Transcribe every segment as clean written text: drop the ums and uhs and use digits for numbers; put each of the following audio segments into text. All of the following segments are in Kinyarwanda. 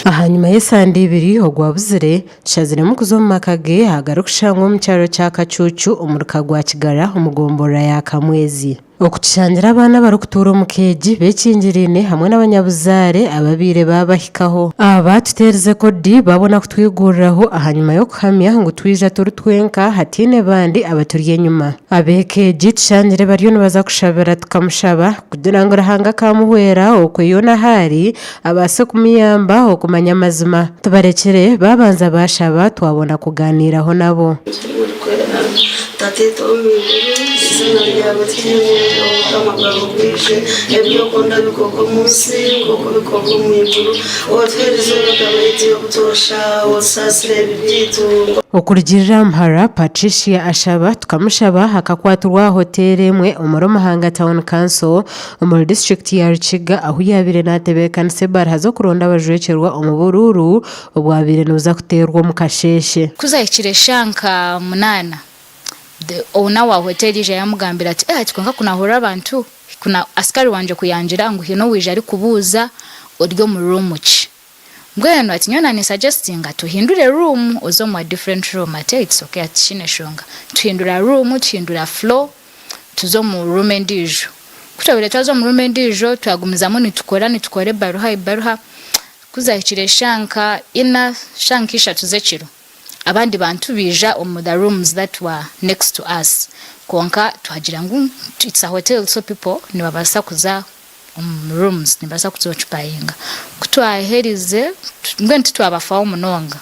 ahanyuma y'esande ibiri ogwabuzire tushaziremu kuza omu maka ge hagarukushangwa omu kyaro kya Kacuucu omuruka gwa Kigara omugombora ya Kamwezi okutushangira abaana barikutuura omu keegi bekingirine hamwe n'abanyabuzaare ababiire babahikaho aba tuteerize kodi babona kutwiguriraho ahanyuma y'okuhamya ngu twija turi twenka hatiine bandi abaturi enyuma abekeegi tushangire bariyo nibaza kushabira tukamushaba kugira ngu Ruhanga kamuhwera okwe yoona hari abaase kumuyamba okumanya amazima tubarekere babanza bashaba twabona kuganiraho nabo Tatito mwiguru izina ryawe twimye ubutama bwije ebyo konda bikoko munsi ngoko bikoko mwiguru otwerizo gabaiti yo kutosha osasire bibyitungo okurigirira mpara Patricia ashaba tukamushaba hakakwaturwa hoteli emwe omuri Muhanga Town Council omuri district ya Rukiga aho yabire natebekanise barahaza kuronda abajwekerwa omu bururu obwabire nuza kuterwa omu kasheshe kuzahikire shanka munana the owner wa hoteli je yamugambira ati ati kwanka kunahora abantu kuna askari wanje kuyanjira ngo hino wije ari kubuza oryo mu room ki ngweno ati nyona ni suggesting tuhindure room ozo mu different room ati it's okay ati shine shonga tuhindura room tuhindura floor tuzo mu room endijo kutabire twazo mu room endijo twagumizamo nitukore baruha kuzahikire shanka ina shankisha tuzekiro abandi bantu bija omu the rooms that were next to us konka twagira ngu it's a hotel so people nibabasa kuza rooms nibasa kuzochupayinga kutwaherize ngenti twabafawo munonga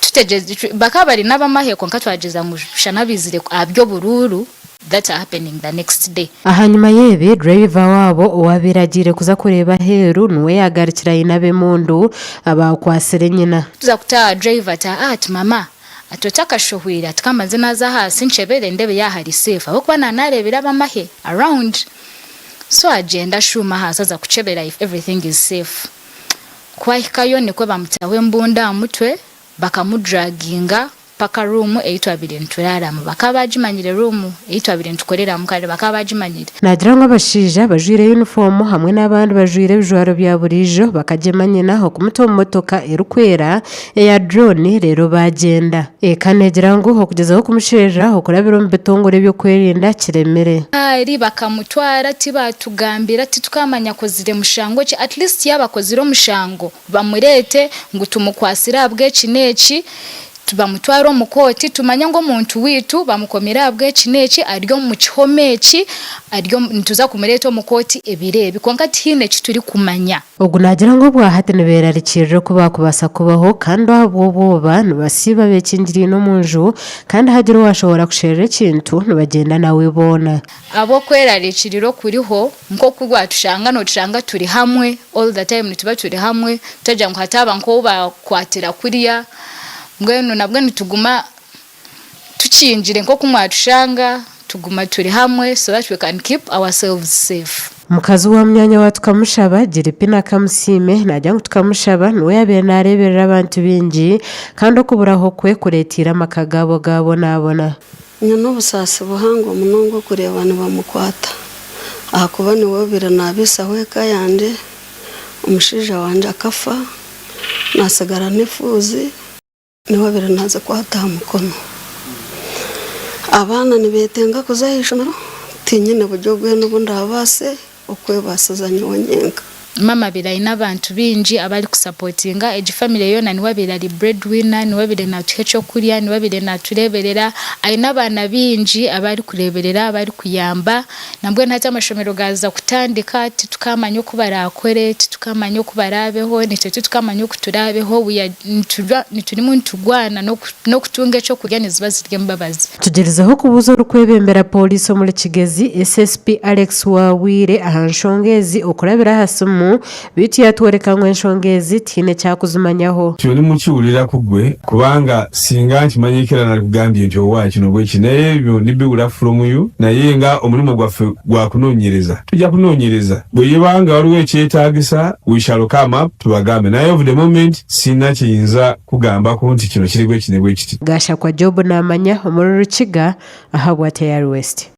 tutegeze bakabari nabamahe konka twageza mu shana bizire abyo bururu that are happening the next day ahanyuma yebe driver wabo owabiragire kuza kureba heru nuwe yagarikira inabe mundu abakwasire nyina tuza kuta driver ta ati mama atotaka shohwira tukamaze naza hasi nchebere ndebe yahari safe abo kwana narebera bamahe around so agenda shuma hasa za kuchebera if everything is safe kwahikayo nikwe bamutawe mbunda mutwe bakamudraginga paka room 8 nturaramo bakabajimanyire room 8 ntukorera mukare bakabajimanyire nagira ngo abashija bajwire uniform hamwe n'abandi bajwire bijwaro bya burijo bakajemanye naho kumuto motoka erukwera ya drone rero bagenda kanegira ngo hokugezaho kumusheja okurabiro mbetongore byo kwerinda kiremere ari bakamutwara tibatugambira titukamanya kozire mushango ki at least yabakoziro mushango bamurete ngo tumukwasira bwe kineki tubamutwaro mukoti tumanya ngo muntu witu bamukomera bwe kineki aryo mu kihomeki aryo ntuza kumureto mukoti ebirebe konka tine kituri kumanya ubwo nagira ngo bwahatene berarikiriro kuba kubasa kubaho kandi abo bantu basiba bekingiriye no munju kandi hagira washobora kusherera ikintu nubagenda nawe bona abo kwerarikiriro kuriho nko kugwa tushanga no tushanga turi hamwe all the time nituba turi hamwe tujya ngo hataba nko bakwatira kuriya ngweno nabwo nituguma tukinjire nko kumwatushanga tuguma turi hamwe so that we can keep ourselves safe mukazi wa myanya wa tukamushaba Giripina Kamusime najya ngo tukamushaba nuwe yabere nareberera abantu bingi kandi okuburaho kwe kuretira makagabo gabo nabona nyano busase buhango munongo kureba ni bamukwata akuba ni wobira nabisa weka yande umushija wanje akafa nasagara nefuzi niwe bere naze kwata mukono abana nibetenga kuzahishano tinyine buryo bwe n'ubundi abase okwe basazanye wonyenga mama birayi n'abantu bingi abali kusupportinga age family yona niwe birali breadwinner niwe bire natuhecho kuriya niwe bire natureberera ayina abana bingi abali kureberera abali kuyamba nambwe ntaza amashomero gaza kutandika tukamanya ko barakore tukamanya ko barabeho nitete tukamanya ko turabeho nituri muntu gwana no kutunga cyo kurya niziba zirye mbabazi tugerizaho kubuzo rukwebembera police muri Kigezi SSP Alex Wawire ahanshongezi okurabira hasumu biti yatwerekanywe nshongezi tine cyakuzumanyaho cyoni mucyurira kugwe kubanga singa nkimanyikira na kugambye njo wacu no bweki nebyo nibibura from you na yenga omurimo gwa kunonyereza tujya kunonyereza bwibanga wari weketagisa we shall come up tubagambe nayo of the moment sina kiyinza kugamba ko nti kino kirigwe kinebwe kiti gasha kwa Job namanya omuri Rukiga ahabwa Tayari West.